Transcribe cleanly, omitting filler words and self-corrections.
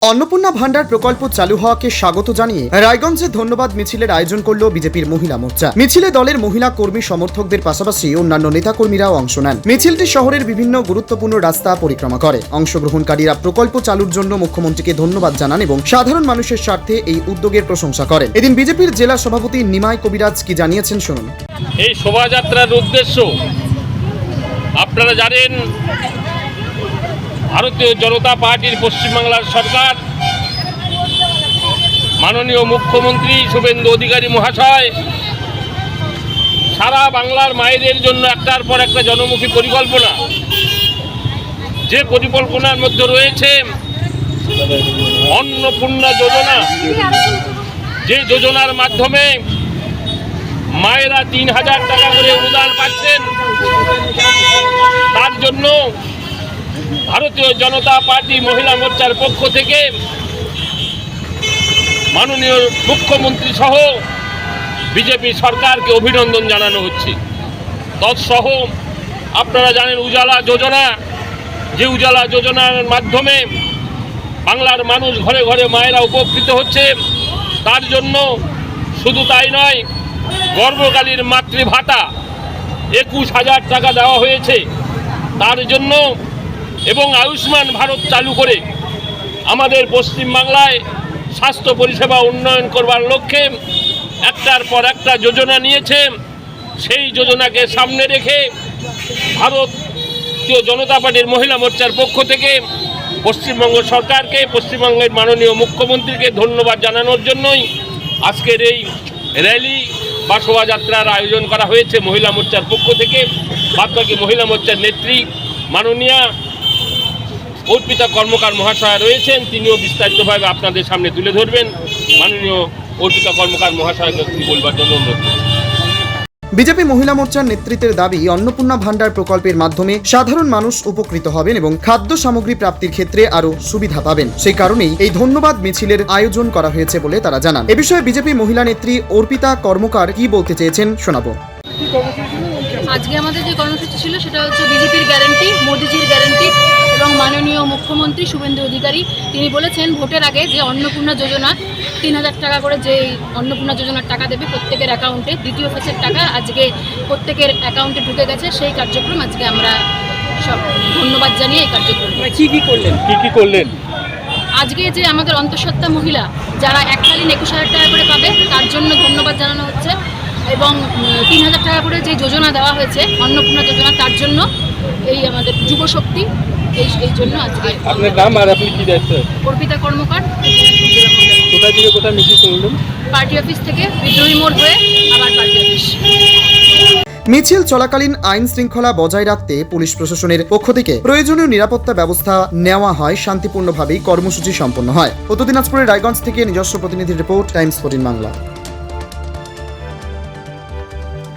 অন্নপূর্ণা ভান্ডার প্রকল্প চালু হওয়াকে স্বাগত জানিয়ে রায়গঞ্জে ধন্যবাদ মিছিলের আয়োজন করল বিজেপির মহিলা মোর্চা। মিছিলে দলের মহিলা কর্মী সমর্থকদের পাশাপাশি অন্যান্য নেতাকর্মীরাও অংশ নেন। মিছিলটি শহরের বিভিন্ন গুরুত্বপূর্ণ রাস্তা পরিক্রমা করে। অংশগ্রহণকারীরা প্রকল্প চালুর জন্য মুখ্যমন্ত্রীকে ধন্যবাদ জানান এবং সাধারণ মানুষের স্বার্থে এই উদ্যোগের প্রশংসা করেন। এদিন বিজেপির জেলা সভাপতি নিমাই কবিরাজ কি জানিয়েছেন শুনুন। এই শোভাযাত্রার উদ্দেশ্য আপনারা জানেন, ভারতীয় জনতা পার্টির পশ্চিমবাংলার সরকার মাননীয় মুখ্যমন্ত্রী শুভেন্দু অধিকারী মহাশয় সারা বাংলার মায়েদের জন্য একটার পর একটা জনমুখী পরিকল্পনা, যে পরিকল্পনার মধ্যে রয়েছে অন্নপূর্ণা যোজনা, যে যোজনার মাধ্যমে মায়েরা ৩,০০০ টাকা করে অনুদান পাচ্ছেন। তার জন্য ভারতীয় জনতা পার্টি মহিলা মোর্চার পক্ষ থেকে মাননীয় মুখ্যমন্ত্রী সহ বিজেপি সরকারকে অভিনন্দন জানানো হচ্ছে। তৎসহ আপনারা জানেন উজালা যোজনা, যে উজালা যোজনার মাধ্যমে বাংলার মানুষ ঘরে ঘরে মায়েরা উপকৃত হচ্ছে। তার জন্য শুধু তাই নয়, গর্ভকালীর মাতৃভাতা ২১,০০০ টাকা দেওয়া হয়েছে তার জন্য, এবং আয়ুষ্মান ভারত চালু করে আমাদের পশ্চিমবাংলায় স্বাস্থ্য পরিষেবা উন্নয়ন করবার লক্ষ্যে একটার পর একটা যোজনা নিয়েছে। সেই যোজনাকে সামনে রেখে ভারতীয় জনতা পার্টির মহিলা মোর্চার পক্ষ থেকে পশ্চিমবঙ্গ সরকারকে, পশ্চিমবঙ্গের মাননীয় মুখ্যমন্ত্রীকে ধন্যবাদ জানানোর জন্যই আজকের এই র্যালি বা শোভাযাত্রার আয়োজন করা হয়েছে মহিলা মোর্চার পক্ষ থেকে। বাদবাকি মহিলা মোর্চার নেত্রী মাননীয়া অর্পিতা কর্মকার মহাশয়া রয়েছেন, তিনিও বিস্তারিতভাবে আপনাদের সামনে তুলে ধরবেন। মাননীয় অর্পিতা কর্মকার মহাশয়কে কি বলবার জন্য অনুরোধ করছি। বিজেপি মহিলা মোর্চার নেতৃত্বের দাবি, অন্নপূর্ণা ভান্ডার প্রকল্পের মাধ্যমে সাধারণ মানুষ উপকৃত হবেন এবং খাদ্য সামগ্রী প্রাপ্তির ক্ষেত্রে আরো সুবিধা পাবেন। সেই কারণেই এই ধন্যবাদ মিছিলের আয়োজন করা হয়েছে বলে তারা জানান। এ বিষয়ে বিজেপি মহিলা নেত্রী অর্পিতা কর্মকার কি বলতে চেয়েছেন শোনাবো। আজকে আমাদের যে কর্মসূচি ছিল সেটা হচ্ছে বিজেপির গ্যারান্টি, মোদিজির গ্যারান্টি এবং মাননীয় মুখ্যমন্ত্রী শুভেন্দু অধিকারী তিনি বলেছেন ভোটের আগে যে অন্নপূর্ণা যোজনা ৩,০০০ টাকা করে যে অন্নপূর্ণা যোজনার টাকা দেবে প্রত্যেকের অ্যাকাউন্টে, দ্বিতীয় ফেজের টাকা আজকে প্রত্যেকের অ্যাকাউন্টে ঢুকে গেছে। সেই কার্যক্রম আজকে আমরা সব ধন্যবাদ জানিয়ে এই কার্যক্রম কি করলেন আজকে যে আমাদের অন্তঃসত্ত্বা মহিলা যারা এককালীন ২১,০০০ টাকা করে পাবে তার জন্য ধন্যবাদ জানানো হচ্ছে, এবং ৩,০০০ টাকা করে যে যোজনা দেওয়া হয়েছে অন্নপূর্ণা যোজনা তার জন্য এই আমাদের যুবশক্তি এই জন্য আজকে। আপনার নাম আর আপনি কি দায়িত্ব? অর্পিতা কর্মকার। কোথায় থেকে কোথায় মিছিল করলেন? পার্টি অফিস থেকে বিদ্রোহী মোড় হয়ে আবার পার্টি অফিস। মিছিল চলাকালীন আইন শৃঙ্খলা বজায় রাখতে পুলিশ প্রশাসনের পক্ষ থেকে প্রয়োজনীয় নিরাপত্তা ব্যবস্থা নেওয়া হয়। শান্তিপূর্ণভাবেই কর্মসূচি সম্পন্ন হয়। উত্তর দিনাজপুরের রায়গঞ্জ থেকে নিজস্ব প্রতিনিধি রিপোর্ট, টাইমস 14 বাংলা।